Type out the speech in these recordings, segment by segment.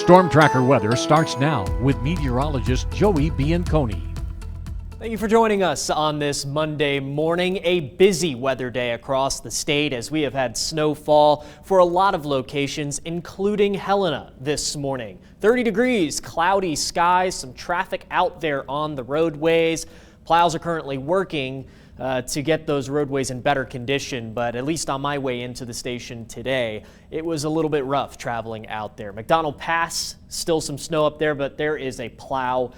Storm Tracker weather starts now with meteorologist Joey Bianconi. Thank you for joining us on this Monday morning. A busy weather day across the state as we have had snowfall for a lot of locations, including Helena this morning. 30 degrees, cloudy skies, some traffic out there on the roadways. Plows are currently working to get those roadways in better condition, but at least on my way into the station today, it was a little bit rough traveling out there. McDonald Pass, still some snow up there, but there is a plow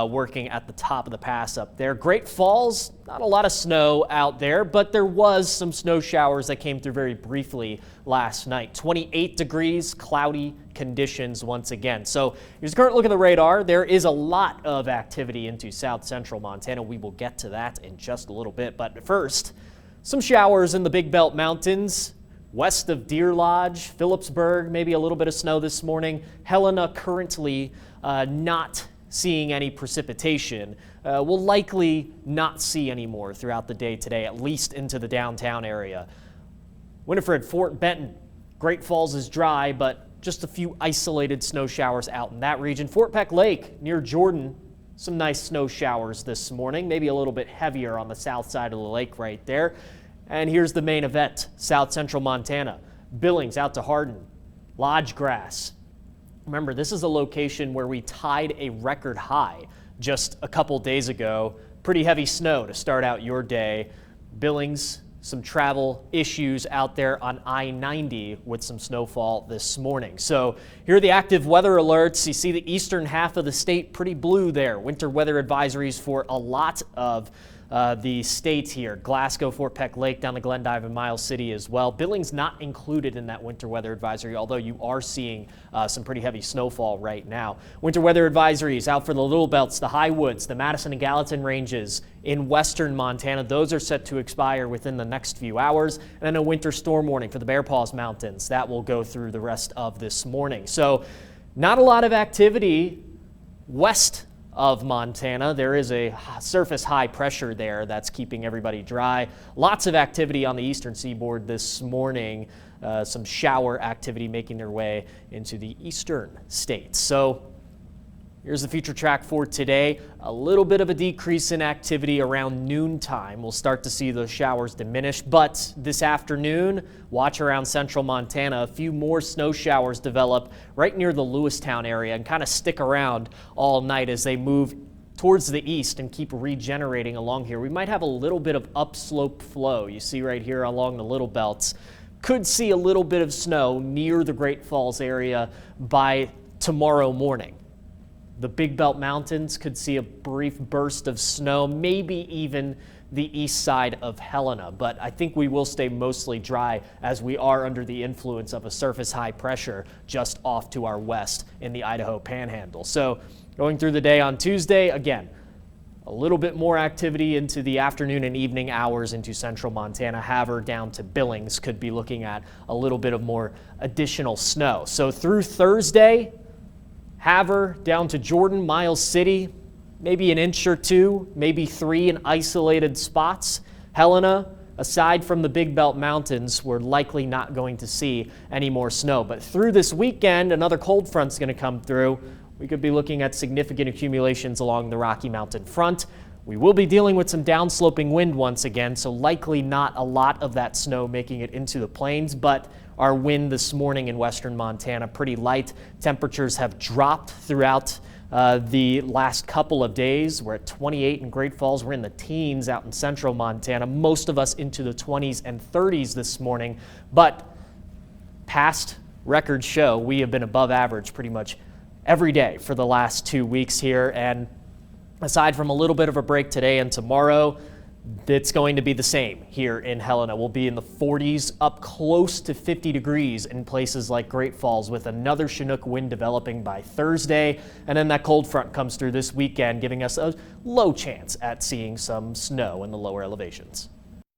working at the top of the pass up there. Great Falls, not a lot of snow out there, but there was some snow showers that came through very briefly last night. 28 degrees, cloudy conditions once again. So here's a current look at the radar. There is a lot of activity into south central Montana. We will get to that in just a little bit. But first, some showers in the Big Belt Mountains. West of Deer Lodge, Phillipsburg, maybe a little bit of snow this morning. Helena currently not seeing any precipitation. We'll likely not see any more throughout the day today, at least into the downtown area. Winifred, Fort Benton, Great Falls is dry, but just a few isolated snow showers out in that region. Fort Peck Lake near Jordan, some nice snow showers this morning, maybe a little bit heavier on the south side of the lake right there. And here's the main event, south central Montana. Billings out to Hardin, Lodge Grass. Remember, this is a location where we tied a record high just a couple days ago. Pretty heavy snow to start out your day. Billings, some travel issues out there on I-90 with some snowfall this morning. So here are the active weather alerts. You see the eastern half of the state pretty blue there. Winter weather advisories for a lot of the states here. Glasgow, Fort Peck Lake, down to Glendive and Miles City as well. Billings not included in that winter weather advisory, although you are seeing some pretty heavy snowfall right now. Winter weather advisories out for the Little Belts, the High Woods, the Madison and Gallatin ranges in western Montana. Those are set to expire within the next few hours. And then a winter storm warning for the Bear Paws Mountains. That will go through the rest of this morning. So not a lot of activity west of Montana. There is a surface high pressure there that's keeping everybody dry. Lots of activity on the eastern seaboard this morning. Some shower activity making their way into the eastern states. So here's the future track for today. A little bit of a decrease in activity around noontime. We'll start to see those showers diminish, but this afternoon, watch around central Montana. A few more snow showers develop right near the Lewistown area and kind of stick around all night as they move towards the east and keep regenerating along here. We might have a little bit of upslope flow. You see right here along the Little Belts. Could see a little bit of snow near the Great Falls area by tomorrow morning. The Big Belt Mountains could see a brief burst of snow, maybe even the east side of Helena, but I think we will stay mostly dry as we are under the influence of a surface high pressure just off to our west in the Idaho Panhandle. So going through the day on Tuesday, again, a little bit more activity into the afternoon and evening hours into central Montana. Havre down to Billings could be looking at a little bit of more additional snow. So through Thursday, Havre down to Jordan, Miles City, maybe an inch or two, maybe 3 in isolated spots. Helena, aside from the Big Belt Mountains, we're likely not going to see any more snow. But through this weekend, another cold front's going to come through. We could be looking at significant accumulations along the Rocky Mountain front. We will be dealing with some downsloping wind once again, so likely not a lot of that snow making it into the plains, but our wind this morning in western Montana, pretty light. Temperatures have dropped throughout the last couple of days. We're at 28 in Great Falls. We're in the teens out in central Montana. Most of us into the 20s and 30s this morning, but past records show we have been above average pretty much every day for the last 2 weeks here. And aside from a little bit of a break today and tomorrow, it's going to be the same here in Helena. We'll be in the 40s, up close to 50 degrees in places like Great Falls, with another Chinook wind developing by Thursday. And then that cold front comes through this weekend, giving us a low chance at seeing some snow in the lower elevations.